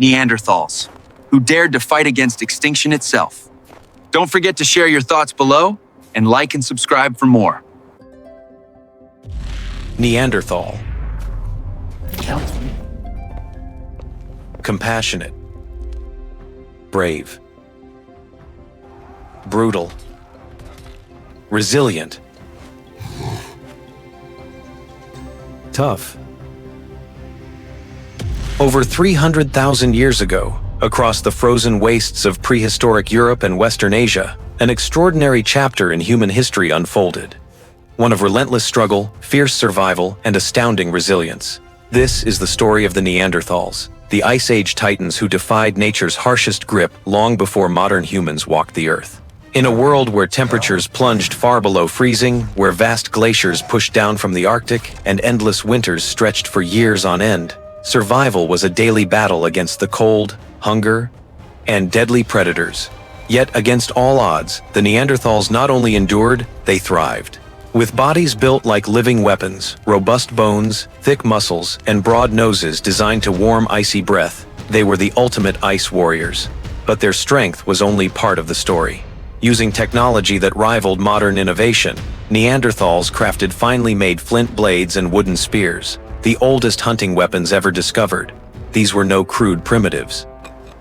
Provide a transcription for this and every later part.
Neanderthals, who dared to fight against extinction itself. Don't forget to share your thoughts below and like and subscribe for more. Neanderthal. Compassionate. Brave. Brutal. Resilient. Tough. Over 300,000 years ago, across the frozen wastes of prehistoric Europe and Western Asia, an extraordinary chapter in human history unfolded. One of relentless struggle, fierce survival, and astounding resilience. This is the story of the Neanderthals, the Ice Age titans who defied nature's harshest grip long before modern humans walked the earth. In a world where temperatures plunged far below freezing, where vast glaciers pushed down from the Arctic, and endless winters stretched for years on end, survival was a daily battle against the cold, hunger, and deadly predators. Yet, against all odds, the Neanderthals not only endured, they thrived. With bodies built like living weapons, robust bones, thick muscles, and broad noses designed to warm icy breath, they were the ultimate ice warriors. But their strength was only part of the story. Using technology that rivaled modern innovation, Neanderthals crafted finely made flint blades and wooden spears, the oldest hunting weapons ever discovered. These were no crude primitives.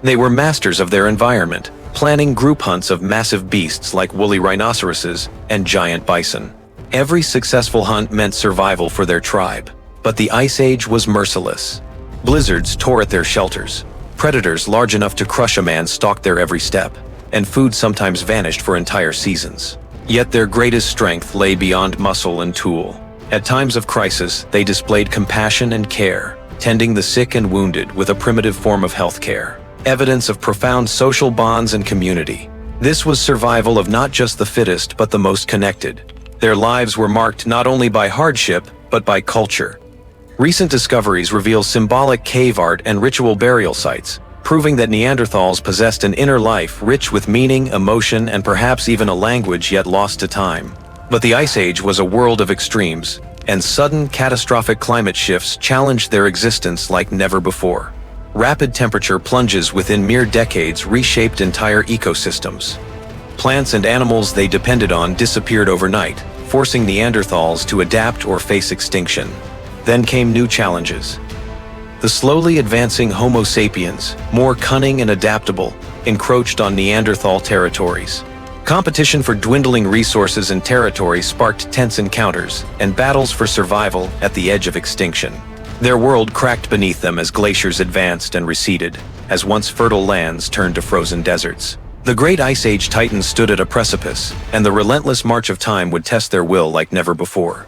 They were masters of their environment, planning group hunts of massive beasts like woolly rhinoceroses and giant bison. Every successful hunt meant survival for their tribe. But the Ice Age was merciless. Blizzards tore at their shelters. Predators large enough to crush a man stalked their every step, and food sometimes vanished for entire seasons. Yet their greatest strength lay beyond muscle and tool. At times of crisis, they displayed compassion and care, tending the sick and wounded with a primitive form of healthcare. Evidence of profound social bonds and community. This was survival of not just the fittest but the most connected. Their lives were marked not only by hardship, but by culture. Recent discoveries reveal symbolic cave art and ritual burial sites, proving that Neanderthals possessed an inner life rich with meaning, emotion, and perhaps even a language yet lost to time. But the Ice Age was a world of extremes, and sudden, catastrophic climate shifts challenged their existence like never before. Rapid temperature plunges within mere decades reshaped entire ecosystems. Plants and animals they depended on disappeared overnight, forcing Neanderthals to adapt or face extinction. Then came new challenges. The slowly advancing Homo sapiens, more cunning and adaptable, encroached on Neanderthal territories. Competition for dwindling resources and territory sparked tense encounters and battles for survival at the edge of extinction. Their world cracked beneath them as glaciers advanced and receded, as once fertile lands turned to frozen deserts. The great Ice Age titans stood at a precipice, and the relentless march of time would test their will like never before.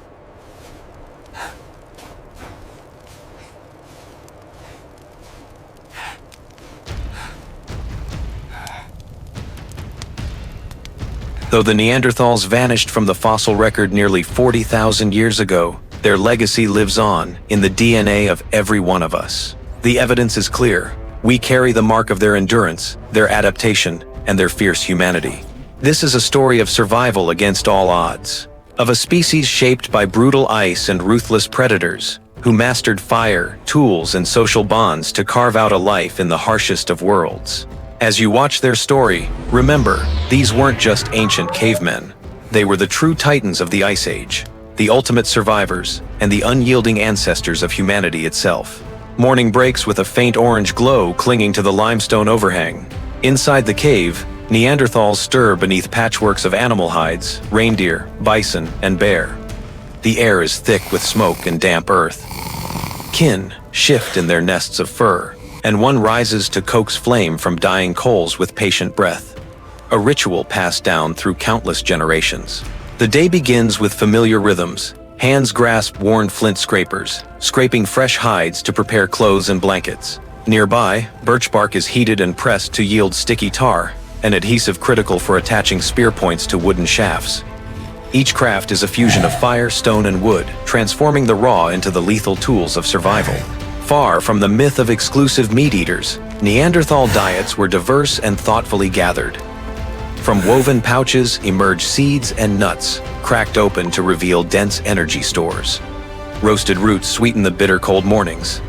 Though the Neanderthals vanished from the fossil record nearly 40,000 years ago, their legacy lives on in the DNA of every one of us. The evidence is clear. We carry the mark of their endurance, their adaptation, and their fierce humanity. This is a story of survival against all odds, of a species shaped by brutal ice and ruthless predators, who mastered fire, tools, and social bonds to carve out a life in the harshest of worlds. As you watch their story, remember, these weren't just ancient cavemen. They were the true titans of the Ice Age, the ultimate survivors, and the unyielding ancestors of humanity itself. Morning breaks with a faint orange glow clinging to the limestone overhang. Inside the cave, Neanderthals stir beneath patchworks of animal hides, reindeer, bison, and bear. The air is thick with smoke and damp earth. Kin shift in their nests of fur, and one rises to coax flame from dying coals with patient breath. A ritual passed down through countless generations. The day begins with familiar rhythms. Hands grasp worn flint scrapers, scraping fresh hides to prepare clothes and blankets. Nearby, birch bark is heated and pressed to yield sticky tar, an adhesive critical for attaching spear points to wooden shafts. Each craft is a fusion of fire, stone, and wood, transforming the raw into the lethal tools of survival. Far from the myth of exclusive meat-eaters, Neanderthal diets were diverse and thoughtfully gathered. From woven pouches emerged seeds and nuts, cracked open to reveal dense energy stores. Roasted roots sweeten the bitter cold mornings.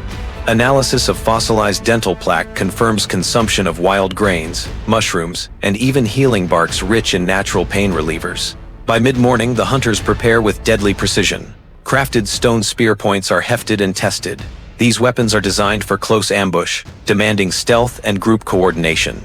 Analysis of fossilized dental plaque confirms consumption of wild grains, mushrooms, and even healing barks rich in natural pain relievers. By mid-morning, the hunters prepare with deadly precision. Crafted stone spear points are hefted and tested. These weapons are designed for close ambush, demanding stealth and group coordination.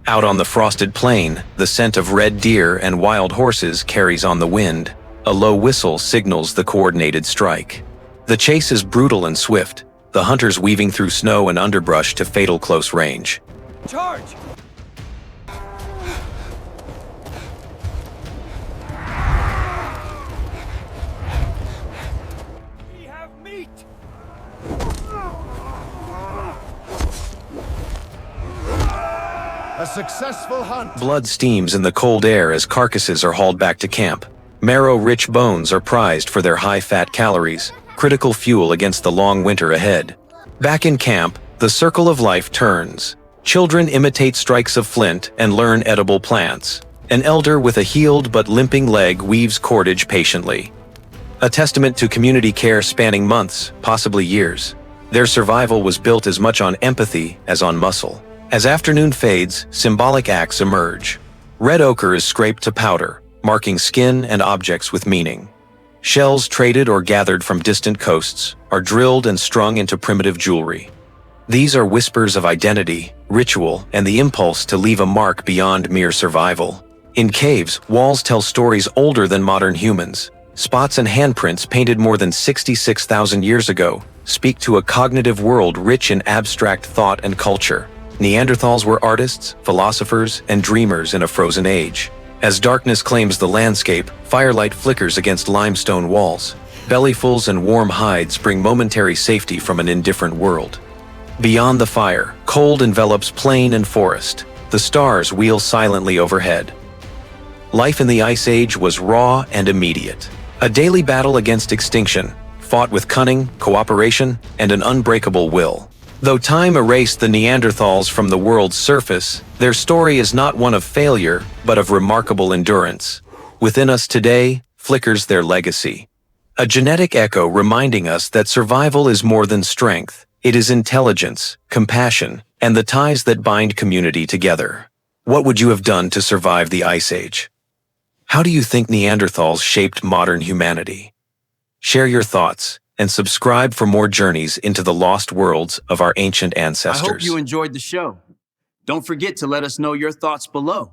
Out on the frosted plain, the scent of red deer and wild horses carries on the wind. A low whistle signals the coordinated strike. The chase is brutal and swift, the hunters weaving through snow and underbrush to fatal close range. Charge! We have meat! A successful hunt. Blood steams in the cold air as carcasses are hauled back to camp. Marrow-rich bones are prized for their high-fat calories, critical fuel against the long winter ahead. Back in camp, the circle of life turns. Children imitate strikes of flint and learn edible plants. An elder with a healed but limping leg weaves cordage patiently. A testament to community care spanning months, possibly years. Their survival was built as much on empathy as on muscle. As afternoon fades, symbolic acts emerge. Red ochre is scraped to powder, marking skin and objects with meaning. Shells traded or gathered from distant coasts are drilled and strung into primitive jewelry. These are whispers of identity, ritual, and the impulse to leave a mark beyond mere survival. In caves, walls tell stories older than modern humans. Spots and handprints painted more than 66,000 years ago speak to a cognitive world rich in abstract thought and culture. Neanderthals were artists, philosophers, and dreamers in a frozen age. As darkness claims the landscape, firelight flickers against limestone walls. Bellyfuls and warm hides bring momentary safety from an indifferent world. Beyond the fire, cold envelops plain and forest. The stars wheel silently overhead. Life in the Ice Age was raw and immediate. A daily battle against extinction, fought with cunning, cooperation, and an unbreakable will. Though time erased the Neanderthals from the world's surface, their story is not one of failure, but of remarkable endurance. Within us today flickers their legacy. A genetic echo reminding us that survival is more than strength. It is intelligence, compassion, and the ties that bind community together. What would you have done to survive the Ice Age? How do you think Neanderthals shaped modern humanity? Share your thoughts and subscribe for more journeys into the lost worlds of our ancient ancestors. I hope you enjoyed the show. Don't forget to let us know your thoughts below.